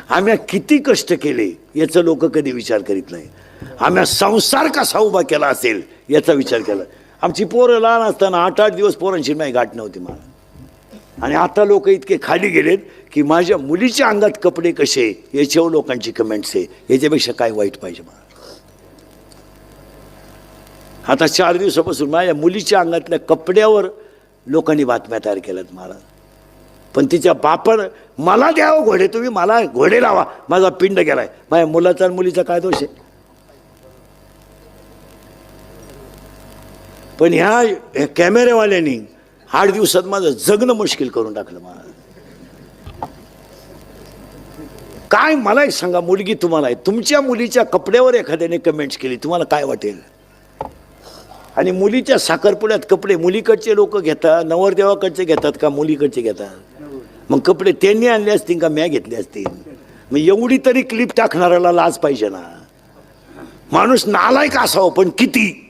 आम्ही किती कष्ट केले याचा लोक कधी विचार करीत नाही. आम्ही संसार कसा उभा केला असेल याचा विचार केला. आमची पोरं लहान असताना 8-8 दिवस पोरांची नाही गाठ नव्हती मला. आणि आता लोक इतके खाली गेलेत की माझ्या मुलीच्या अंगात कपडे कसे याच्यावर लोकांची कमेंट्स आहे. याच्यापेक्षा काय वाईट पाहिजे मला. आता 4 दिवसापासून माझ्या मुलीच्या अंगातल्या कपड्यावर लोकांनी बातम्या तयार केल्यात मला. पण तिच्या बापानं मला द्यावं घोडे, तुम्ही मला घोडे लावा, माझा पिंड गेलाय. माझ्या मुलाचा आणि मुलीचा काय दोष आहे. पण ह्या कॅमेरेवाल्यांनी 8 दिवसात माझं जगणं मुश्किल करून टाकलं मला. काय मला एक सांगा, मुलगी तुम्हाला आहे, तुमच्या मुलीच्या कपड्यावर एखाद्याने कमेंट्स केली, तुम्हाला काय वाटेल. आणि मुलीच्या साखरपुड्यात कपडे मुलीकडचे लोक घेतात, नवरदेवाकडचे घेतात का मुलीकडचे घेतात. मग कपडे त्यांनी आणले असतील का म्या घेतले असतील. मग एवढी तरी क्लिप टाकणाऱ्याला लाज पाहिजे ना. माणूस नालायक असावं पण किती.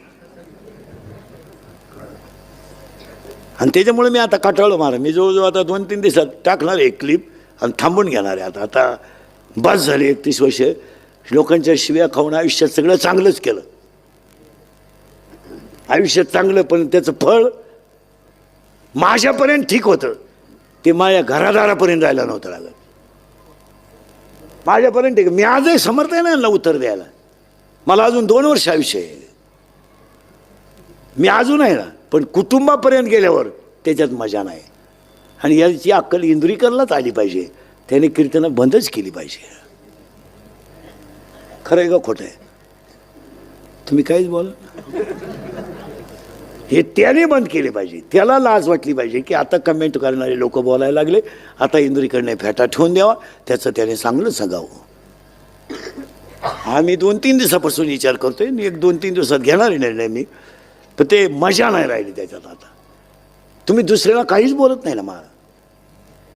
आणि त्याच्यामुळे मी आता काटाळलो मारा. मी जवळजवळ आता 2-3 दिवसात टाकणार आहे क्लिप आणि थांबून घेणार आहे. आता बस झाले 31 वर्ष लोकांच्या शिव्या खाऊन आयुष्यात सगळं चांगलंच केलं. आयुष्यात चांगलं, पण त्याचं फळ माझ्यापर्यंत ठीक होतं, ते माझ्या घरादारापर्यंत जायला नव्हतं लागत. माझ्यापर्यंत ठीक. मी आजही समर्थ आहे ना यांना उत्तर द्यायला. मला अजून 2 वर्ष आयुष्य आहे, मी अजून आहे ना. पण कुटुंबापर्यंत गेल्यावर त्याच्यात मजा नाही. आणि याची अक्कल इंद्रिकरलाच आली पाहिजे. त्याने कीर्तनं बंदच केली पाहिजे. खरं आहे का खोटं आहे. तुम्ही काहीच बोल. हे त्याने बंद केले पाहिजे. त्याला लाज वाटली पाहिजे की आता कमेंट करणारे लोक बोलायला लागले, आता इंद्रिकडने फेटा ठेवून द्यावा, त्याचं त्याने चांगलं सांगावं. आम्ही 2-3 दिवसापासून विचार करतोय. 1-2-3 दिवसात घेणार आहे निर्णय मी. पण ते मजा नाही राहिली त्याच्यात. आता तुम्ही दुसऱ्याला काहीच बोलत नाही ना मला.